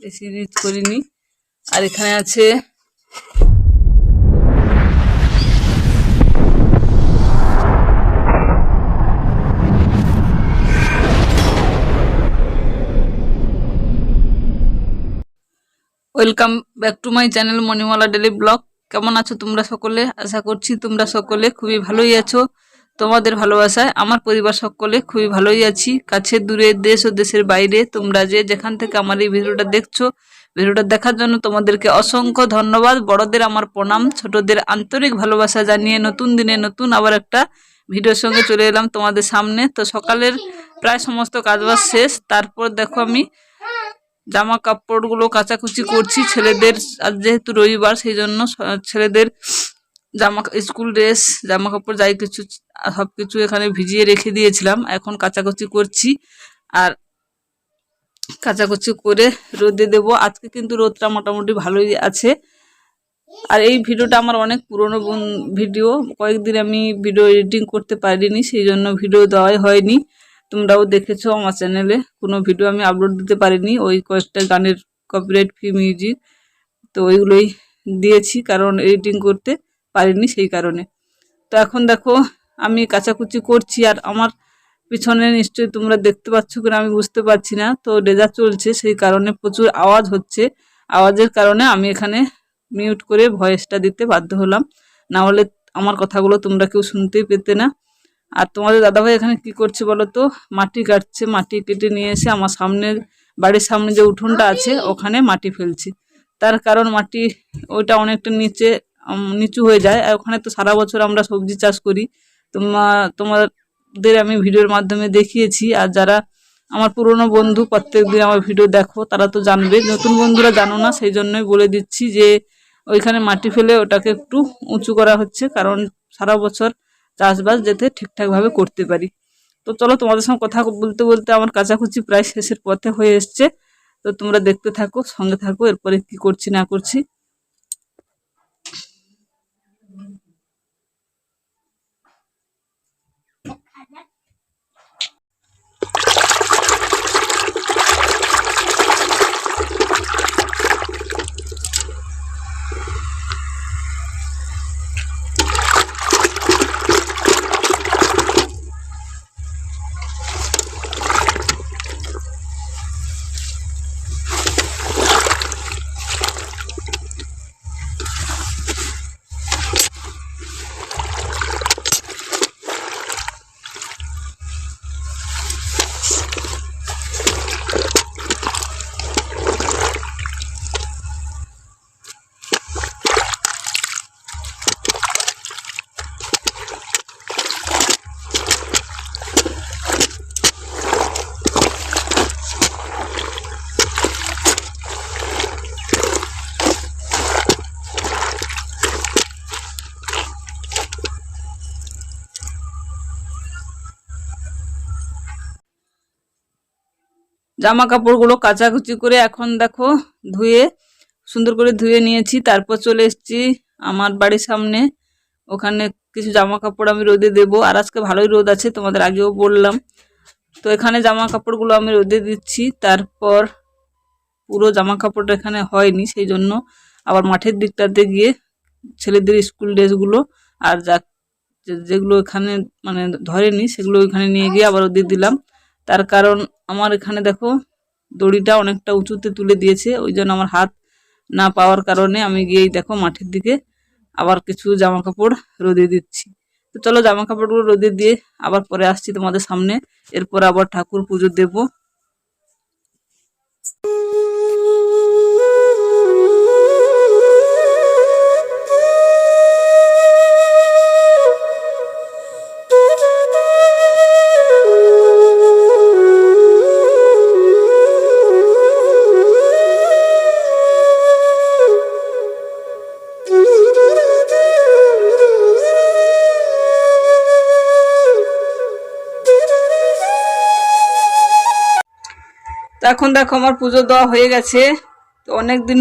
বেশি রিচ করিনি। আর এখানে আছে welcome back to my channel Manimala daily blog. কেমন আছো তোমরা সকলে? আশা করছি তোমরা সকলে খুবই ভালোই আছো। তোমাদের ভালোবাসায় আমার পরিবার সকলে খুবই ভালোই আছি। কাছে দূরে, দেশ ও দেশের বাইরে তোমরা যে যেখান থেকে আমার এই ভিডিওটা দেখছো, ভিডিওটা দেখার জন্য তোমাদেরকে অসংখ্য ধন্যবাদ। বড়দের আমার প্রণাম, ছোটদের আন্তরিক ভালোবাসা জানিয়ে নতুন দিনে নতুন আবার একটা ভিডিওর সঙ্গে চলে এলাম তোমাদের সামনে। তো সকালের প্রায় সমস্ত কাজবাজ শেষ। তারপর দেখো আমি জামা কাপড়গুলো কাচাকুচি করছি ছেলেদের। আজ যেহেতু রবিবার সেই জন্য ছেলেদের জামা স্কুল ড্রেস জামা কাপড় যাই কিছু সবকিছু এখানে ভিজিয়ে রেখে দিয়েছিলাম, এখন কাচাকুচি করছি। আর কাচাকুচি করে রোদে দেব। আজকে কিন্তু রোদটা মোটামুটি ভালোই আছে। আর এই ভিডিওটা আমার অনেক পুরনো ভিডিও, কয়েকদিন আমি ভিডিও এডিটিং করতে পারিনি, সেই জন্য ভিডিও দেওয়াই হয়নি। তোমরাও দেখেছো আমার চ্যানেলে কোনো ভিডিও আমি আপলোড দিতে পারিনি, ওই কয়েকটা গানের কপিরাইট ফ্রি মিউজিক, তো ওইগুলোই দিয়েছি কারণ এডিটিং করতে পারিনি সেই কারণে। তো এখন দেখো আমি কাচাকুচি করছি। আর আমার পিছনে নিশ্চয়ই তোমরা দেখতে পাচ্ছ কিনা আমি বুঝতে পারছি না, তো ডেজার চলছে সেই কারণে প্রচুর আওয়াজ হচ্ছে। আওয়াজের কারণে আমি এখানে মিউট করে ভয়েসটা দিতে বাধ্য হলাম, না হলে আমার কথাগুলো তোমরা কেউ শুনতেই পেতে না। আর তোমাদের দাদাভাই এখানে কি করছে বলো তো? মাটি কাটছে। মাটি কেটে নিয়ে এসে আমার সামনের বাড়ির সামনে যে উঠোনটা আছে ওখানে মাটি ফেলছি। তার কারণ মাটি ওইটা অনেকটা নিচু হয়ে যায়, আর ওখানে তো সারা বছর আমরা সবজি চাষ করি। তোমাদের আমি ভিডিওর মাধ্যমে দেখিয়েছি। আর যারা আমার পুরনো বন্ধু প্রত্যেকদিন আমার ভিডিও দেখো তারা তো জানবে, নতুন বন্ধুরা জানো না, সেই জন্যই বলে দিচ্ছি যে ওইখানে মাটি ফেলে ওটাকে একটু উঁচু করা হচ্ছে, কারণ সারা বছর চাষবাস যাতে ঠিকঠাকভাবে করতে পারি। তো চলো তোমাদের সঙ্গে কথা বলতে বলতে আমার কাচাকুচি প্রায় শেষের পথে হয়ে এসছে। তো তোমরা দেখতে থাকো, সঙ্গে থাকো, এরপরে কি করছি না করছি। জামা কাপড়গুলো কাচাকুচি করে এখন দেখো ধুয়ে সুন্দর করে ধুয়ে নিয়েছি। তারপর চলে এসেছি আমার বাড়ির সামনে, ওখানে কিছু জামা কাপড় আমি রোদে দেব। আর আজকে ভালোই রোদ আছে, তোমাদের আগেও বললাম। তো এখানে জামা কাপড়গুলো আমি রোদে দিচ্ছি। তারপর পুরো জামা কাপড়টা এখানে হয়নি, সেই জন্য আবার মাঠের দিকটাতে গিয়ে ছেলেদের স্কুল ড্রেসগুলো আর যেগুলো এখানে মানে ধরেনি সেগুলো এখানে নিয়ে গিয়ে আবার রোদে দিলাম। তার কারণ আমার এখানে দেখো দড়িটা অনেকটা উঁচুতে তুলে দিয়েছে, ওই জন্য আমার হাত না পাওয়ার কারণে আমি গিয়েই দেখো মাঠের দিকে আবার কিছু জামা কাপড় রোদে দিচ্ছি। তো চলো জামা কাপড়গুলো রোদে দিয়ে আবার পরে আসছি তোমাদের সামনে। এরপর আবার ঠাকুর পুজো দেব। তো এখন দেখো আমার পুজো দেওয়া হয়ে গেছে। তো অনেকদিন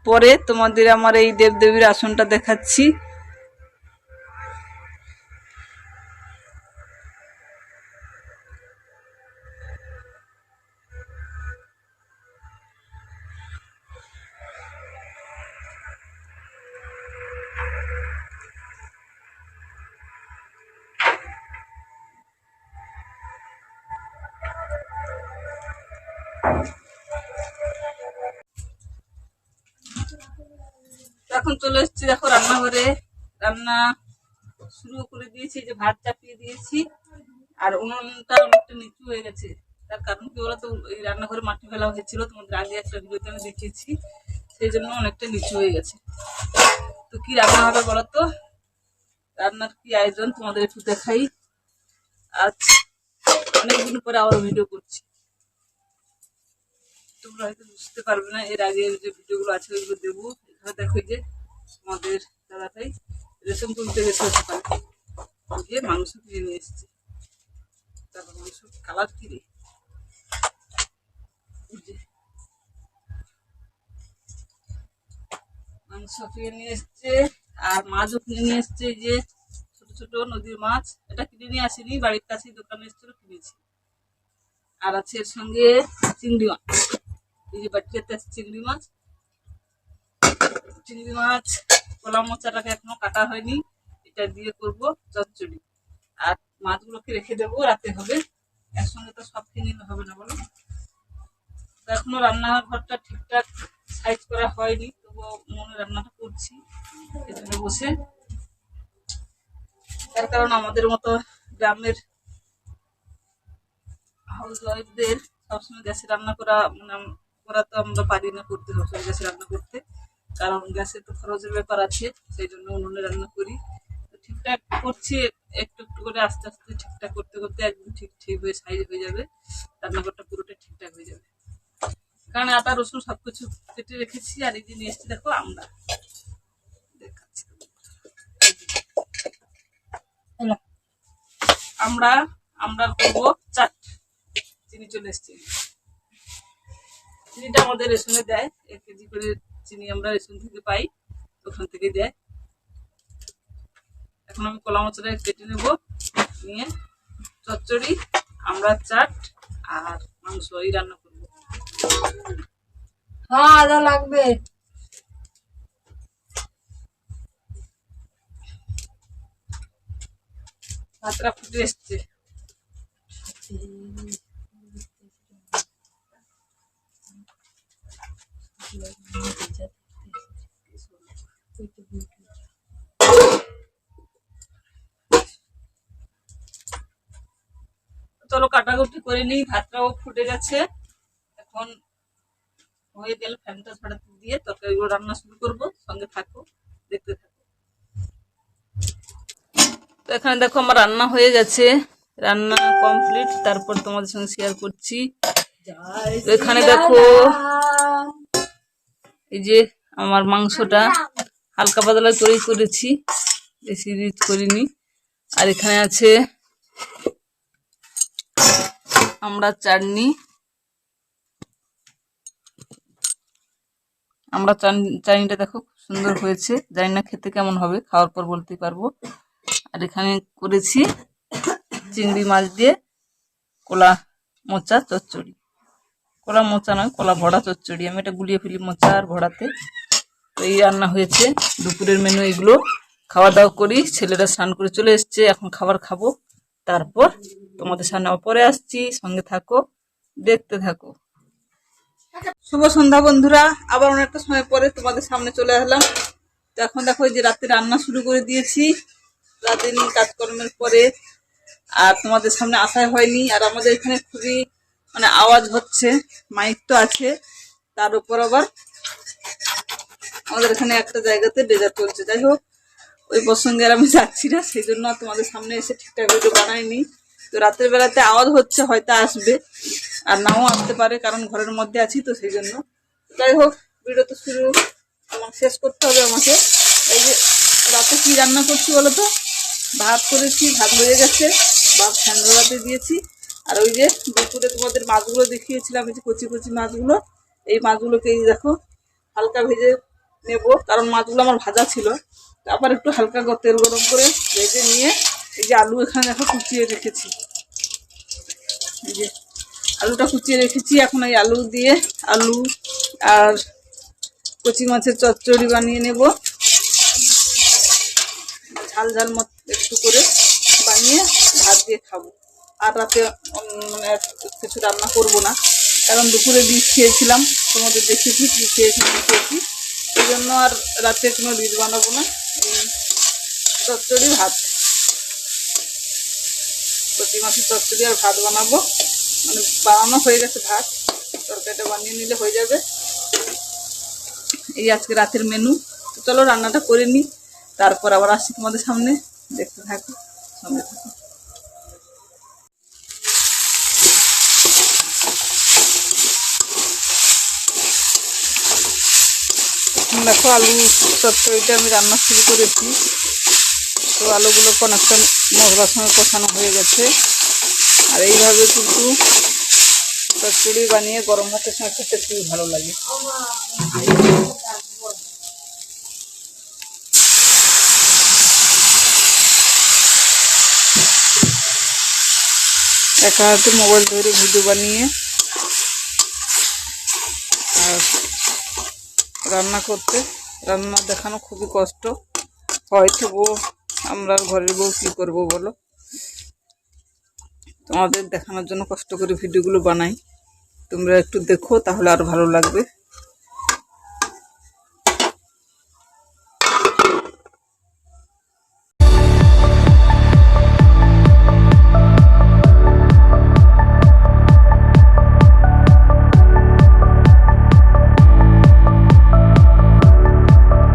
পরে তোমাদের আমার এই দেবদেবীর আসনটা দেখাচ্ছি। এখন চলে এসেছি দেখো রান্নাঘরে। রান্না শুরু করে দিয়েছি, যে ভাত চাপিয়ে দিয়েছি, আর উনুনটা অনেকটা নিচু হয়ে গেছে। তার কারণ কি বলতো, এই রান্নাঘরে মাটি ফেলা হয়েছিল, তোমাদের আগে একটা ভিডিওতে আমি দেখিয়েছি, সেই জন্য অনেকটা নিচু হয়ে গেছে। তো কি রান্না হবে বলতো, রান্নার কি আয়োজন তোমাদের একটু দেখাই। আজ অনেকদিন পরে আবার ভিডিও করছি, তোমরা হয়তো বুঝতে পারবে না। এর আগে যে ভিডিওগুলো আছে ওইগুলো দেবো। এখানে দেখো যে আমাদের দাদাটাই রেশন তুলতে গেছে সকালে, গিয়ে মাংস কিনে নিয়ে এসছে। তারপর মাংস কালার কিনে মাংস কিনে নিয়ে এসছে, আর মাছও কিনে নিয়ে এসছে। এই যে ছোট ছোট নদীর মাছ, এটা কিনে নিয়ে আসেনি, বাড়ির কাছেই দোকানে এসেছিল, কিনেছি। আর আছে এর সঙ্গে চিংড়ি মাছ, এই যে বাটিতে আছে চিংড়ি মাছ। চিংড়ি মাছ কলা মোচাটাকে এখনো কাটা হয়নি, এটা দিয়ে করব চচ্চড়ি। আর মাছগুলোকে রেখে দেবো, রাতে হবে, একসঙ্গে তো সব কিনে নিলে হবে না বলো। এখনো রান্নাঘরটা ঠিকঠাক সাইজ করা হয়নি, তবুও মনে রান্নাটা করছি এখানে বসে। তার কারণ আমাদের মতো গ্রামের হাউস ওয়াইফদের সবসময় গ্যাসে রান্না করা করা তো আমরা পারি না, করতে হবে গ্যাসে রান্না করতে, কারণ গ্যাসে তো খরচের ব্যাপার আছে, সেই জন্য উনুনে রান্না করি। ঠিকঠাক করছি, একটু একটু করে আস্তে আস্তে ঠিকঠাক করতে করতে একদম ঠিক ঠিক হয়ে সাইজ হয়ে যাবে, রান্নাঘরটা পুরোটা ঠিকঠাক হয়ে যাবে। কারণ আদা রসুন সবকিছু কেটে রেখেছি। আর এই যে নিয়ে এসছি দেখো আমরা, দেখাচ্ছি আমরা আমরা করবো চাট। চিনি চলে এসছি, চিনিটা আমাদের রেশনে দেয়, 1 কেজি করে চিনি আমরা রেশন থেকে পাই, ওখান থেকে দেয়। এখন আমি কলা মোচাটা কেটে নেবো, নিয়ে চচ্চড়ি, আমরা চাট আর মাংস এই রান্না করবো। হ্যাঁ আদা লাগবে। ভাতটা ফুটে এসছে, চলো কাটাকুটি করে নিই। ভাতটাও ফুটে গেছে, এখন হয়ে গেলে ফ্যানটা ছড়াতে দিয়ে তরকারিগুলো রান্না শুরু করবো, সঙ্গে থাকো, দেখতে থাকো। তো এখানে দেখো আমার রান্না হয়ে গেছে, রান্না কমপ্লিট, তারপর তোমাদের সঙ্গে শেয়ার করছি। তো এখানে দেখো এই যে আমার মাংসটা হালকা পাতলা করেই করেছি, বেশি রিচ করিনি। আর এখানে আছে আমরা চাটনি, আমরা চাটনিটা দেখো খুব সুন্দর হয়েছে, জানি না খেতে কেমন হবে, খাওয়ার পর বলতে পারবো। আর এখানে করেছি চিংড়ি মাছ দিয়ে কলা মোচা চচ্চড়ি, কলা মোচা নয়, কলা ভরা চচ্চড়ি, আমি এটা গুলিয়ে ফেলি মোচা আর ভরাতে। তো এই রান্না হয়েছে দুপুরের মেনু এগুলো। খাওয়া দাওয়া করি, ছেলেরা স্নান করে চলে এসছে, এখন খাবার খাবো, তারপর তোমাদের সামনে পরে আসছি, সঙ্গে থাকো, দেখতে থাকো। শুভ সন্ধ্যা বন্ধুরা, আবার অনেকটা সময় পরে তোমাদের সামনে চলে আসলাম। তো এখন দেখো যে রাতে রান্না শুরু করে দিয়েছি, রাতে কাজকর্মের পরে, আর তোমাদের সামনে আসাই হয়নি। আর আমাদের এখানে খুবই আওয়াজ হচ্ছে, মাইক তো আছে, তার উপর আবার আমাদের এখানে একটা জায়গাতে ডেজার চলছে। যাই হোক, ওই প্রসঙ্গে আর আমি যাচ্ছি না, সেই জন্য তোমাদের সামনে এসে ঠিকঠাক ভিডিও বানাইনি। তো রাতের বেলাতে আওয়াজ হচ্ছে, হয়তো আসবে আর নাও আসতে পারে, কারণ ঘরের মধ্যে আছি তো সেই জন্য। যাই হোক, ভিডিও তো শুরু শেষ করতে হবে আমাকে। এই যে রাতে কি রান্না করছি বলো তো, ভাত করেছি, ভাত হয়ে গেছে, ভাত ফ্যান ধরাতে দিয়েছি। আর ওই যে দুপুরে তোমাদের মাছগুলো দেখিয়েছিলাম, এই যে কচি কচি মাছগুলো, এই মাছগুলোকে এই দেখো হালকা ভেজে নেব, কারণ মাছগুলো আমার ভাজা ছিল। তারপর একটু হালকা তেল গরম করে ভেজে নিয়ে এই যে আলু এখানে দেখো কুচিয়ে রেখেছি, এই যে আলুটা কুচিয়ে রেখেছি। এখন এই আলু দিয়ে আলু আর কচি মাছের চচ্চড়ি বানিয়ে নেব, ঝাল ঝাল মত একটু করে বানিয়ে ভাত দিয়ে খাবো। আর রাতে কিছু রান্না করব না, কারণ দুপুরে ডিশ খেয়েছিলাম, তোমাদের দেখেছি কি খেয়েছি। এই জন্য আর রাতে কোনো রিচ বানাবো না, এই চচ্চড়ি ভাত, প্রতি মাসের চচ্চড়ি আর ভাত বানাবো। মানে বানানো হয়ে গেছে ভাত, তরকারিটা বানিয়ে নিলে হয়ে যাবে। এই আজকে রাতের মেনু। তো চলো রান্নাটা করে নিই, তারপর আবার আসছি তোমাদের সামনে, দেখতে থাকো, সঙ্গে থাকো। দেখো আলু চচ্চড়িটা আমি রান্না শুরু করেছি। তো আলুগুলো অনেকটা মশলার সঙ্গে কষানো হয়ে গেছে। আর এইভাবে কিন্তু চচ্চড়ি বানিয়ে গরম ভাতের সঙ্গে খেতে খুবই ভালো লাগে। একা হাতে মোবাইল ধরে ভিডিও বানিয়ে আর রান্না দেখানো খুবই কষ্ট হয়। তবুও আমরা ঘরের বউ কী করবো বলো, তোমাদের দেখানোর জন্য কষ্ট করে ভিডিওগুলো বানাই। তোমরা একটু দেখো, তাহলে আর ভালো লাগবে।